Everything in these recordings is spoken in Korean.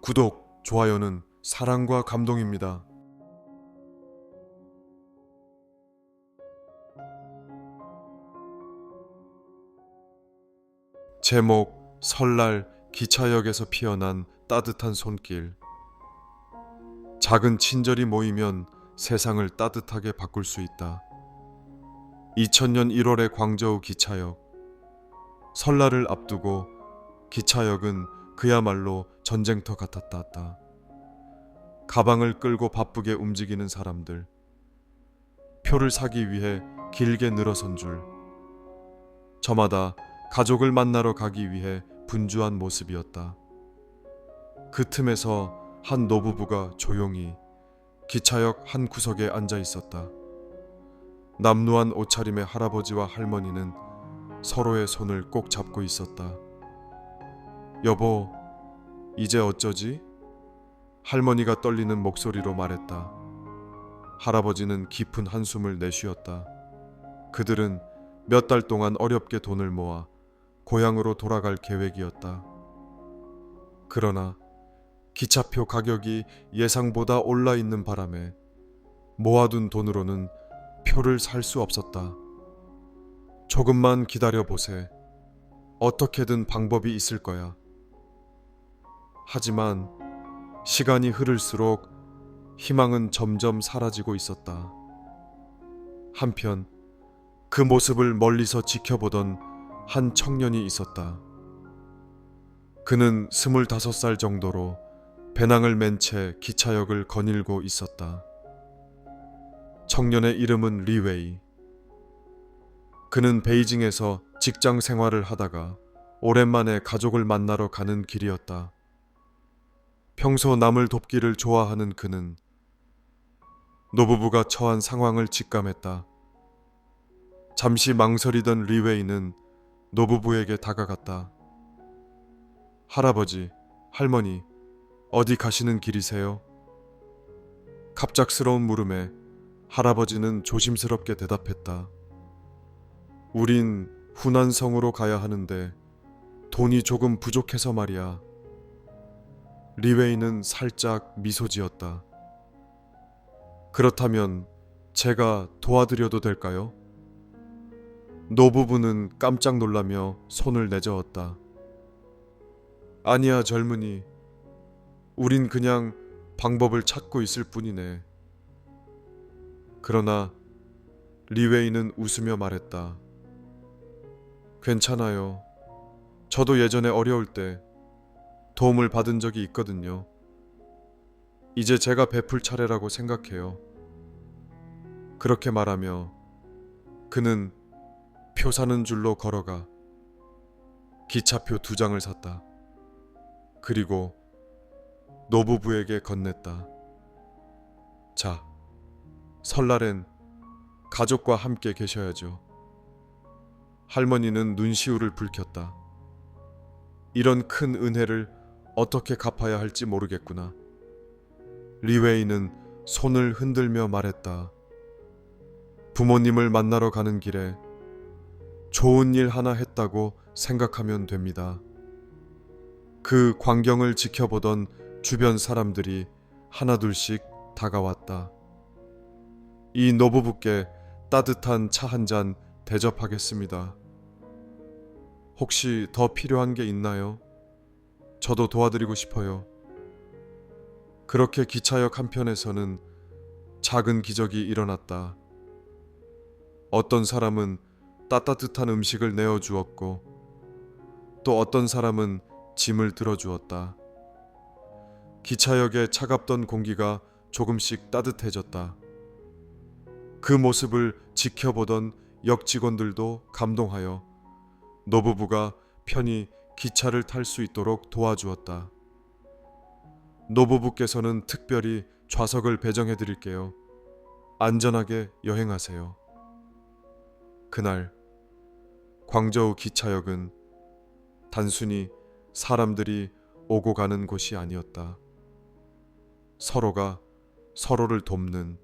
구독, 좋아요는 사랑과 감동입니다. 제목, 설날 기차역에서 피어난 따뜻한 손길. 작은 친절이 모이면 세상을 따뜻하게 바꿀 수 있다. 2000년 1월의 광저우 기차역. 설날을 앞두고 기차역은 그야말로 전쟁터 같았다. 가방을 끌고 바쁘게 움직이는 사람들. 표를 사기 위해 길게 늘어선 줄. 저마다 가족을 만나러 가기 위해 분주한 모습이었다. 그 틈에서 한 노부부가 조용히 기차역 한 구석에 앉아 있었다. 남루한 옷차림의 할아버지와 할머니는 서로의 손을 꼭 잡고 있었다. 여보, 이제 어쩌지? 할머니가 떨리는 목소리로 말했다. 할아버지는 깊은 한숨을 내쉬었다. 그들은 몇 달 동안 어렵게 돈을 모아 고향으로 돌아갈 계획이었다. 그러나 기차표 가격이 예상보다 올라 있는 바람에 모아둔 돈으로는 표를 살 수 없었다. 조금만 기다려 보세. 어떻게든 방법이 있을 거야. 하지만 시간이 흐를수록 희망은 점점 사라지고 있었다. 한편 그 모습을 멀리서 지켜보던 한 청년이 있었다. 그는 25살 정도로 배낭을 맨 채 기차역을 거닐고 있었다. 청년의 이름은 리웨이. 그는 베이징에서 직장 생활을 하다가 오랜만에 가족을 만나러 가는 길이었다. 평소 남을 돕기를 좋아하는 그는 노부부가 처한 상황을 직감했다. 잠시 망설이던 리웨이는 노부부에게 다가갔다. 할아버지, 할머니, 어디 가시는 길이세요? 갑작스러운 물음에 할아버지는 조심스럽게 대답했다. 우린 후난성으로 가야 하는데 돈이 조금 부족해서 말이야. 리웨이는 살짝 미소 지었다. 그렇다면 제가 도와드려도 될까요? 노부부는 깜짝 놀라며 손을 내저었다. 아니야, 젊은이. 우린 그냥 방법을 찾고 있을 뿐이네. 그러나 리웨이는 웃으며 말했다. 괜찮아요. 저도 예전에 어려울 때 도움을 받은 적이 있거든요. 이제 제가 베풀 차례라고 생각해요. 그렇게 말하며 그는 표 사는 줄로 걸어가 기차표 2장을 샀다. 그리고 노부부에게 건넸다. 자, 설날엔 가족과 함께 계셔야죠. 할머니는 눈시울을 붉혔다. 이런 큰 은혜를 어떻게 갚아야 할지 모르겠구나. 리웨이는 손을 흔들며 말했다. 부모님을 만나러 가는 길에 좋은 일 하나 했다고 생각하면 됩니다. 그 광경을 지켜보던 주변 사람들이 하나둘씩 다가왔다. 이 노부부께 따뜻한 차 한 잔 대접하겠습니다. 혹시 더 필요한 게 있나요? 저도 도와드리고 싶어요. 그렇게 기차역 한편에서는 작은 기적이 일어났다. 어떤 사람은 따뜻한 음식을 내어주었고 또 어떤 사람은 짐을 들어주었다. 기차역의 차갑던 공기가 조금씩 따뜻해졌다. 그 모습을 지켜보던 역 직원들도 감동하여 노부부가 편히 기차를 탈 수 있도록 도와주었다. 노부부께서는 특별히 좌석을 배정해 드릴게요. 안전하게 여행하세요. 그날 광저우 기차역은 단순히 사람들이 오고 가는 곳이 아니었다. 서로가 서로를 돕는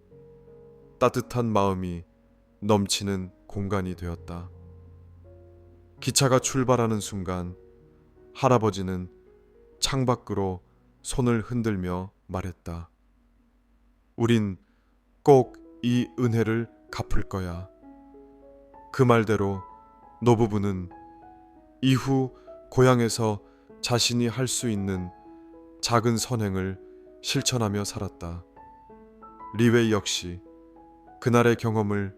따뜻한 마음이 넘치는 공간이 되었다. 기차가 출발하는 순간 할아버지는 창밖으로 손을 흔들며 말했다. 우린 꼭 이 은혜를 갚을 거야. 그 말대로 노부부는 이후 고향에서 자신이 할 수 있는 작은 선행을 실천하며 살았다. 리웨이 역시 그날의 경험을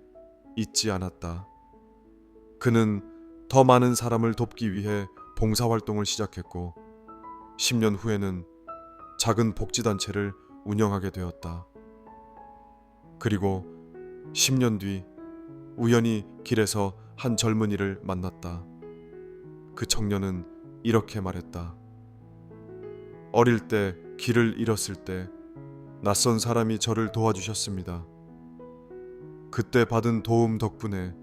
잊지 않았다. 그는 더 많은 사람을 돕기 위해 봉사활동을 시작했고 10년 후에는 작은 복지단체를 운영하게 되었다. 그리고 10년 뒤 우연히 길에서 한 젊은이를 만났다. 그 청년은 이렇게 말했다. 어릴 때 길을 잃었을 때 낯선 사람이 저를 도와주셨습니다. 그때 받은 도움 덕분에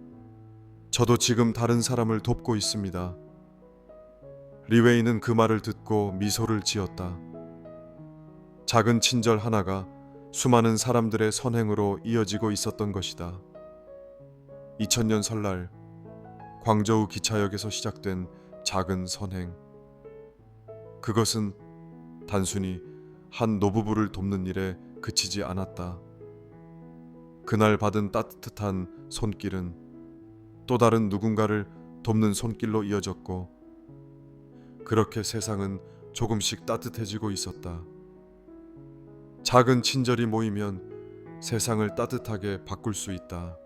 저도 지금 다른 사람을 돕고 있습니다. 리웨이는 그 말을 듣고 미소를 지었다. 작은 친절 하나가 수많은 사람들의 선행으로 이어지고 있었던 것이다. 2000년 설날 광저우 기차역에서 시작된 작은 선행. 그것은 단순히 한 노부부를 돕는 일에 그치지 않았다. 그날 받은 따뜻한 손길은 또 다른 누군가를 돕는 손길로 이어졌고, 그렇게 세상은 조금씩 따뜻해지고 있었다. 작은 친절이 모이면 세상을 따뜻하게 바꿀 수 있다.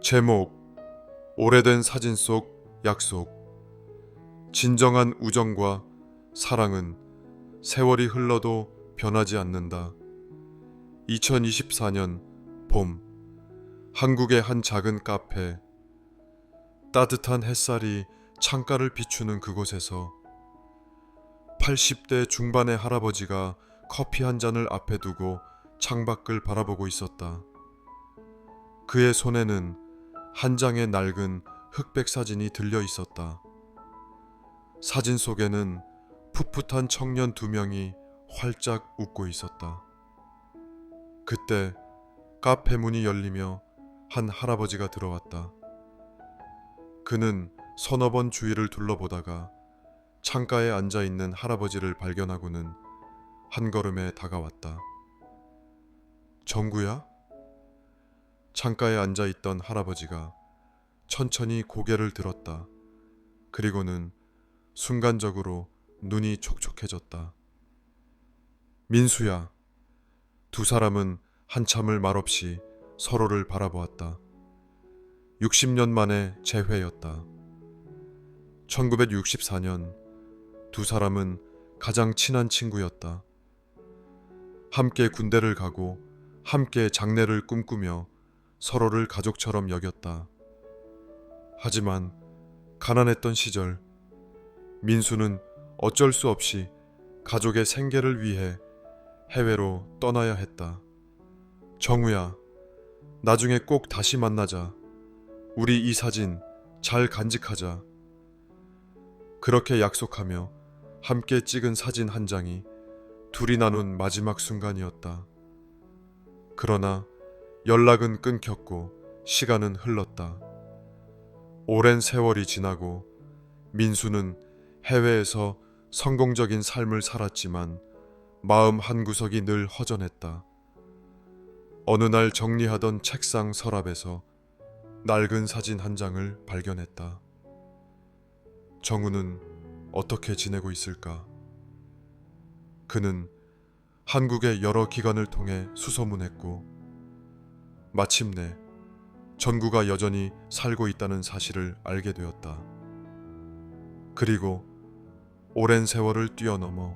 제목: 오래된 사진 속 약속. 진정한 우정과 사랑은 세월이 흘러도 변하지 않는다. 2024년 봄, 한국의 한 작은 카페. 따뜻한 햇살이 창가를 비추는 그곳에서 80대 중반의 할아버지가 커피 한 잔을 앞에 두고 창밖을 바라보고 있었다. 그의 손에는 한 장의 낡은 흑백 사진이 들려 있었다. 사진 속에는 풋풋한 청년 2명이 활짝 웃고 있었다. 그때 카페 문이 열리며 한 할아버지가 들어왔다. 그는 서너 번 주위를 둘러보다가 창가에 앉아있는 할아버지를 발견하고는 한 걸음에 다가왔다. 정구야? 창가에 앉아있던 할아버지가 천천히 고개를 들었다. 그리고는 순간적으로 눈이 촉촉해졌다. 민수야. 두 사람은 한참을 말없이 서로를 바라보았다. 60년 만의 재회였다. 1964년 두 사람은 가장 친한 친구였다. 함께 군대를 가고 함께 장래를 꿈꾸며 서로를 가족처럼 여겼다. 하지만 가난했던 시절 민수는 어쩔 수 없이 가족의 생계를 위해 해외로 떠나야 했다. 정우야, 나중에 꼭 다시 만나자. 우리 이 사진 잘 간직하자. 그렇게 약속하며 함께 찍은 사진 한 장이 둘이 나눈 마지막 순간이었다. 그러나 연락은 끊겼고 시간은 흘렀다. 오랜 세월이 지나고 민수는 해외에서 성공적인 삶을 살았지만 마음 한구석이 늘 허전했다. 어느 날 정리하던 책상 서랍에서 낡은 사진 한 장을 발견했다. 정우는 어떻게 지내고 있을까? 그는 한국의 여러 기관을 통해 수소문했고 마침내 정구가 여전히 살고 있다는 사실을 알게 되었다. 그리고 오랜 세월을 뛰어넘어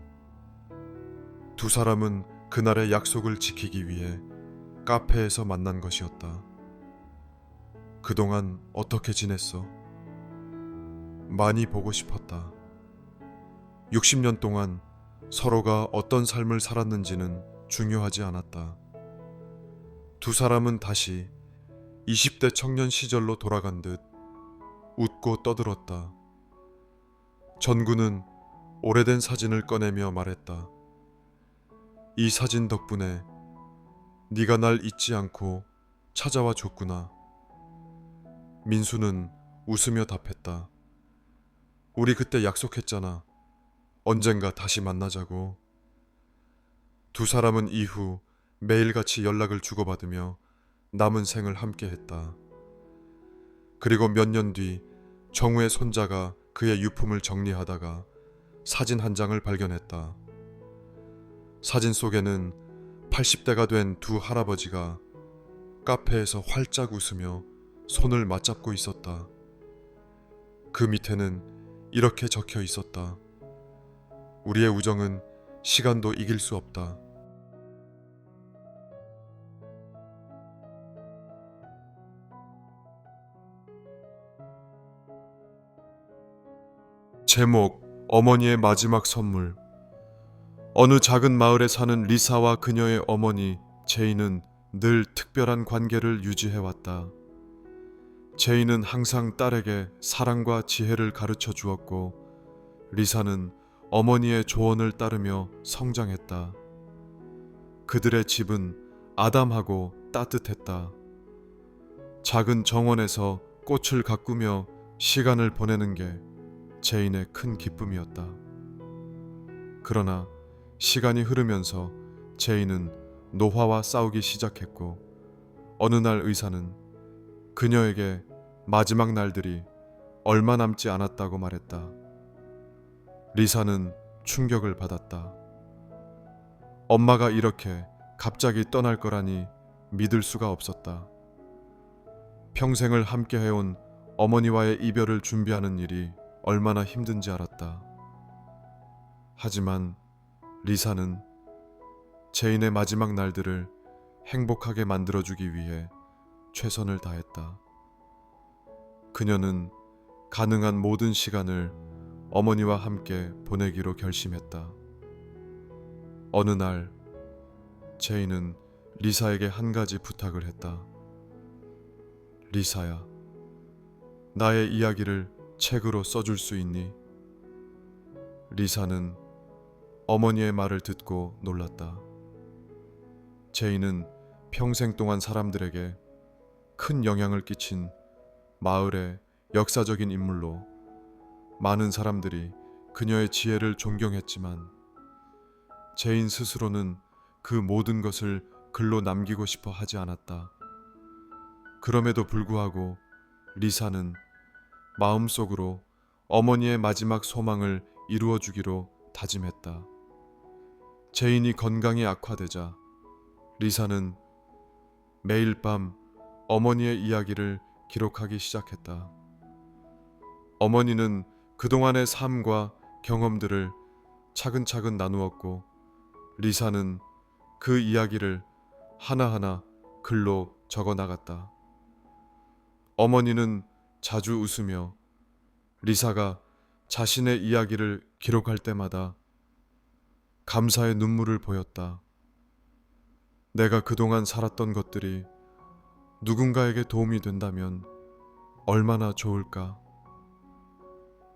두 사람은 그날의 약속을 지키기 위해 카페에서 만난 것이었다. 그동안 어떻게 지냈어? 많이 보고 싶었다. 60년 동안 서로가 어떤 삶을 살았는지는 중요하지 않았다. 두 사람은 다시 20대 청년 시절로 돌아간 듯 웃고 떠들었다. 전구는 오래된 사진을 꺼내며 말했다. 이 사진 덕분에 네가 날 잊지 않고 찾아와 줬구나. 민수는 웃으며 답했다. 우리 그때 약속했잖아. 언젠가 다시 만나자고. 두 사람은 이후 매일같이 연락을 주고받으며 남은 생을 함께 했다. 그리고 몇 년 뒤 정우의 손자가 그의 유품을 정리하다가 사진 한 장을 발견했다. 사진 속에는 80대가 된 두 할아버지가 카페에서 활짝 웃으며 손을 맞잡고 있었다. 그 밑에는 이렇게 적혀 있었다. 우리의 우정은 시간도 이길 수 없다. 제목: 어머니의 마지막 선물. 어느 작은 마을에 사는 리사와 그녀의 어머니 제이는 늘 특별한 관계를 유지해왔다. 제이는 항상 딸에게 사랑과 지혜를 가르쳐 주었고, 리사는 어머니의 조언을 따르며 성장했다. 그들의 집은 아담하고 따뜻했다. 작은 정원에서 꽃을 가꾸며 시간을 보내는 게 제인의 큰 기쁨이었다. 그러나 시간이 흐르면서 제인은 노화와 싸우기 시작했고, 어느 날 의사는 그녀에게 마지막 날들이 얼마 남지 않았다고 말했다. 리사는 충격을 받았다. 엄마가 이렇게 갑자기 떠날 거라니 믿을 수가 없었다. 평생을 함께 해온 어머니와의 이별을 준비하는 일이 얼마나 힘든지 알았다. 하지만 리사는 제인의 마지막 날들을 행복하게 만들어주기 위해 최선을 다했다. 그녀는 가능한 모든 시간을 어머니와 함께 보내기로 결심했다. 어느 날 제인은 리사에게 한 가지 부탁을 했다. 리사야, 나의 이야기를 책으로 써줄 수 있니? 리사는 어머니의 말을 듣고 놀랐다. 제인은 평생 동안 사람들에게 큰 영향을 끼친 마을의 역사적인 인물로 많은 사람들이 그녀의 지혜를 존경했지만, 제인 스스로는 그 모든 것을 글로 남기고 싶어 하지 않았다. 그럼에도 불구하고 리사는 마음속으로 어머니의 마지막 소망을 이루어주기로 다짐했다. 제인이 건강이 악화되자 리사는 매일 밤 어머니의 이야기를 기록하기 시작했다. 어머니는 그동안의 삶과 경험들을 차근차근 나누었고, 리사는 그 이야기를 하나하나 글로 적어 나갔다. 어머니는 자주 웃으며 리사가 자신의 이야기를 기록할 때마다 감사의 눈물을 보였다. 내가 그동안 살았던 것들이 누군가에게 도움이 된다면 얼마나 좋을까.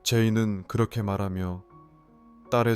제인은 그렇게 말하며 딸의